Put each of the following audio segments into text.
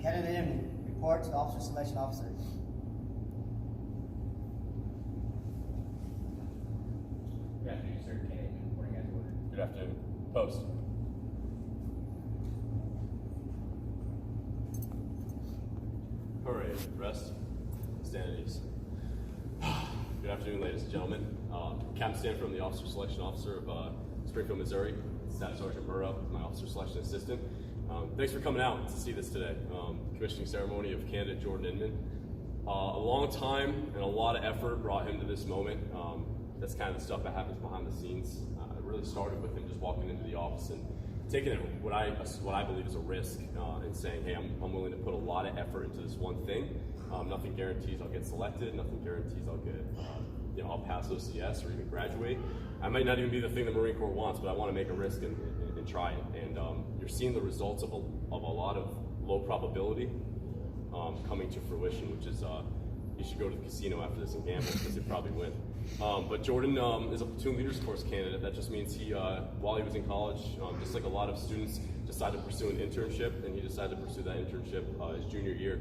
Candidate Inman, report to the Officer Selection Officer. Good afternoon, sir. Candidate Inman, reporting as ordered. Good afternoon. Post. All right, rest. Stand at ease. Good afternoon, ladies and gentlemen. Captain Stanford, I'm the Officer Selection Officer of Springfield, Missouri. Staff Sergeant Murrow, my Officer Selection Assistant. Thanks for coming out to see this today. Commissioning ceremony of candidate Jordan Inman. A long time and a lot of effort brought him to this moment. That's kind of the stuff that happens behind the scenes. It really started with him just walking into the office and taking what I believe is a risk and saying, hey, I'm willing to put a lot of effort into this one thing. Nothing guarantees I'll get selected. Nothing guarantees I'll get, I'll pass OCS or even graduate. I might not even be the thing the Marine Corps wants, but I want to make a risk and try it. And you're seeing the results of a lot of low probability coming to fruition, which is you should go to the casino after this and gamble because you'll probably win. But Jordan is a platoon leaders course candidate. That just means he, while he was in college, just like a lot of students, decided to pursue an internship, and he decided to pursue that internship his junior year,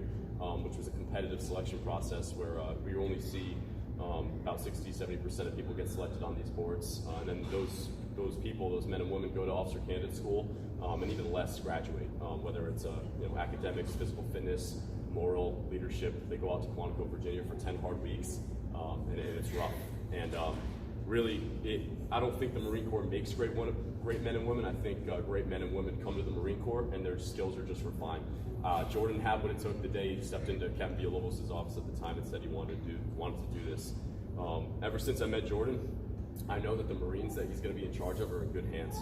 which was a competitive selection process where we only see about 60-70% of people get selected on these boards, and then those people, those men and women, go to officer candidate school, and even less graduate. Whether it's academics, physical fitness, moral, leadership, they go out to Quantico, Virginia for 10 hard weeks, and it's rough. And really, I don't think the Marine Corps makes great men and women. I think great men and women come to the Marine Corps and their skills are just refined. Jordan had what it took the day he stepped into Captain Villalobos' office at the time and said he wanted to do this. Ever since I met Jordan, I know that the Marines that he's going to be in charge of are in good hands.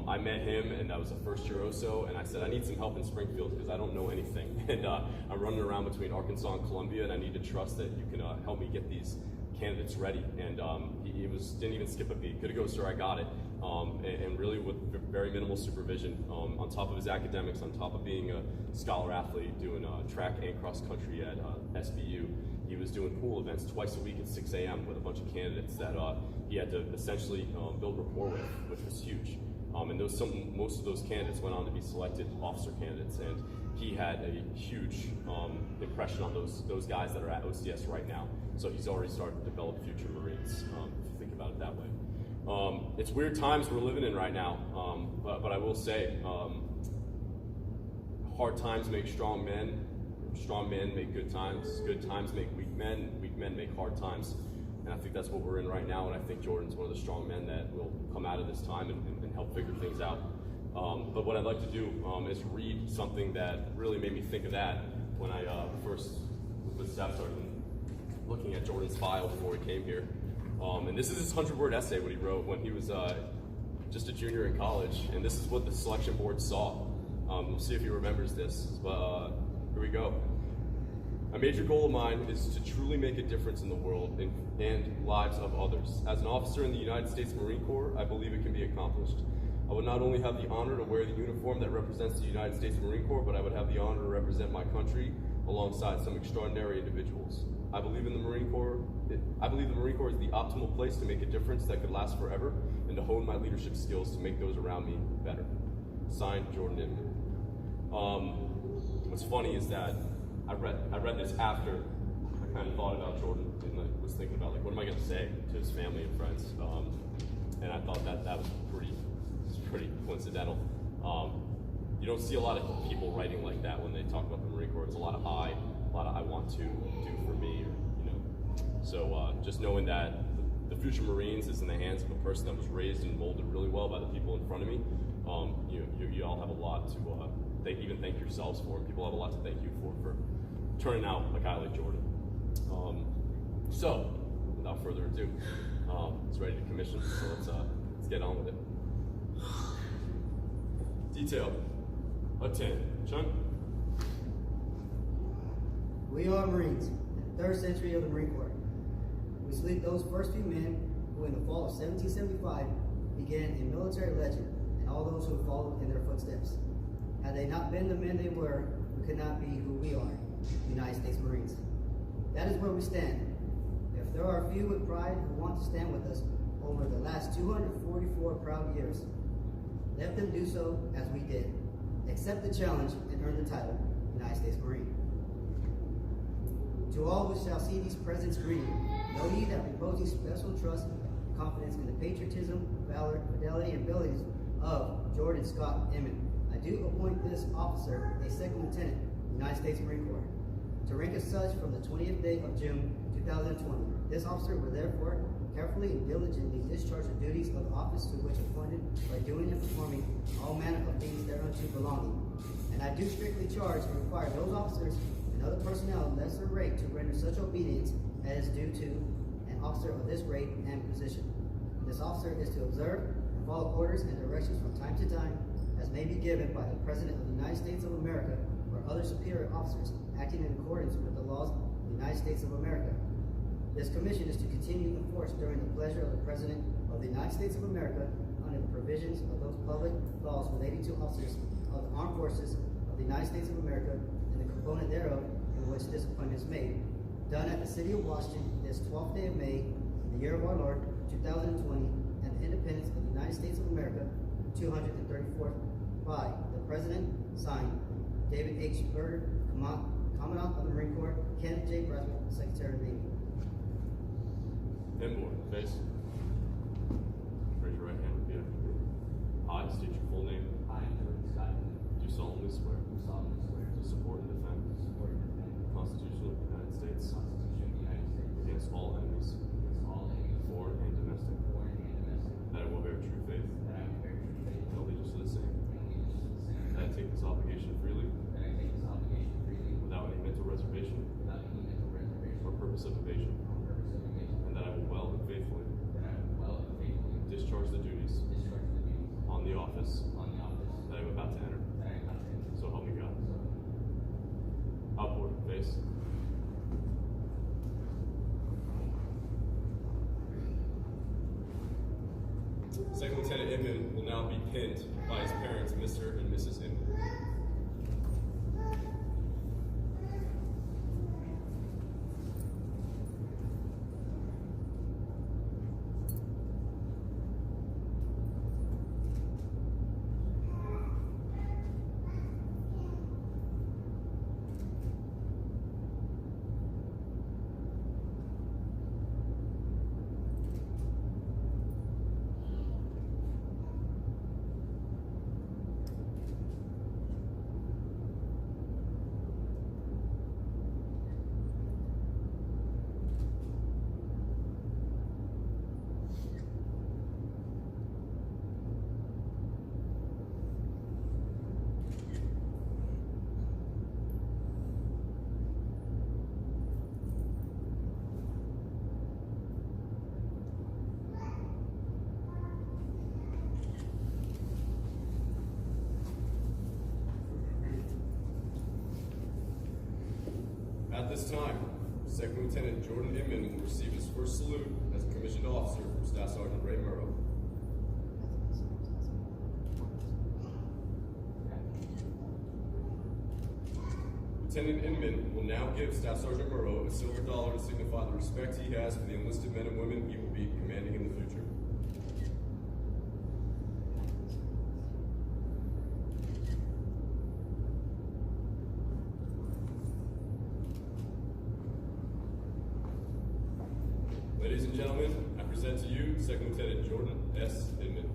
I met him, and I was a first year OSO, and I said, I need some help in Springfield because I don't know anything. And I'm running around between Arkansas and Columbia, and I need to trust that you can help me get these candidates ready. And he didn't even skip a beat. Good to go, sir, I got it. And really with very minimal supervision, on top of his academics, on top of being a scholar athlete, doing track and cross country at SBU, he was doing pool events twice a week at 6 a.m. with a bunch of candidates that he had to essentially build rapport with, which was huge. And most of those candidates went on to be selected officer candidates, and he had a huge impression on those guys that are at OCS right now. So he's already started to develop future Marines, if you think about it that way. It's weird times we're living in right now, but I will say, hard times make strong men make good times make weak men make hard times. And I think that's what we're in right now, and I think Jordan's one of the strong men that will come out of this time and help figure things out. But what I'd like to do is read something that really made me think of that when I first was staff sergeant looking at Jordan's file before he came here. And this is his 100-word essay what he wrote when he was just a junior in college, and this is what the selection board saw. We'll see if he remembers this, but here we go. A major goal of mine is to truly make a difference in the world and lives of others. As an officer in the United States Marine Corps, I believe it can be accomplished. I would not only have the honor to wear the uniform that represents the United States Marine Corps, but I would have the honor to represent my country alongside some extraordinary individuals. I believe the Marine Corps is the optimal place to make a difference that could last forever and to hone my leadership skills to make those around me better. Signed, Jordan Inman. What's funny is that I read this after I kind of thought about Jordan and was thinking about what am I going to say to his family and friends, and I thought that was pretty coincidental. You don't see a lot of people writing like that when they talk about the Marine Corps. It's a lot of I want to do for me, So just knowing that the future Marines is in the hands of a person that was raised and molded really well by the people in front of me. You all have a lot to thank yourselves for, and people have a lot to thank you for turning out a guy like Jordan. So, without further ado, it's ready to commission, so let's get on with it. Detail. Attention. We are Marines, in the 3rd century of the Marine Corps. We salute those first few men who in the fall of 1775 began a military legend, and all those who followed in their footsteps. Had they not been the men they were, we could not be who we are, the United States Marines. That is where we stand. If there are a few with pride who want to stand with us over the last 244 proud years, let them do so as we did. Accept the challenge and earn the title United States Marine. To all who shall see these presents greeting, know ye that reposing special trust and confidence in the patriotism, valor, fidelity, and abilities of Jordan Scott Emmett, I do appoint this officer a second lieutenant, United States Marine Corps, to rank as such from the 20th day of June 2020. This officer will therefore carefully and diligently discharge the duties of the office to which appointed by doing and performing all manner of things thereunto belonging. And I do strictly charge and require those officers and other personnel of lesser rank to render such obedience as is due to an officer of this rate and position. This officer is to observe and follow orders and directions from time to time as may be given by the President of the United States of America or other superior officers acting in accordance with the laws of the United States of America. This commission is to continue in force during the pleasure of the President of the United States of America under the provisions of those public laws relating to officers of the armed forces of the United States of America and the component thereof in which this appointment is made. Done at the City of Washington this 12th day of May, in the year of our Lord, 2020, and the independence of the United States of America, 234th, by the President, signed, David H. Berger, Commandant of the Marine Corps, Kenneth J. Braswell, Secretary of the Navy. Inboard, face. Raise your right hand and repeat after me. I state your full name. I, Jordan Scott, Do solemnly swear do solemnly swear to support and defend to support and defend the Constitution of the United States the Constitution of the United States against all enemies, against all enemies, foreign and domestic, foreign and domestic, that I will bear true faith that I will bear true faith and allegiance to the same, and allegiance to the same, that I take this obligation freely that I take this obligation freely without any mental reservation without any mental reservation or purpose of evasion, or purpose of evasion, and that I will well and faithfully that I will well and faithfully discharge the duties discharge the duties on the office on the office that I am about to enter. that I am about to enter. So help me God. So, Outboard, face. Second Lieutenant Inman will now be pinned by his parents, Mr. and Mrs. Inman. At this time, Second Lieutenant Jordan Inman will receive his first salute as a commissioned officer from Staff Sergeant Ray Murrow. Lieutenant Inman will now give Staff Sergeant Murrow a silver dollar to signify the respect he has for the enlisted men and women he will be commanding in the future. Ladies and gentlemen, I present to you Second Lieutenant Jordan S. Inman.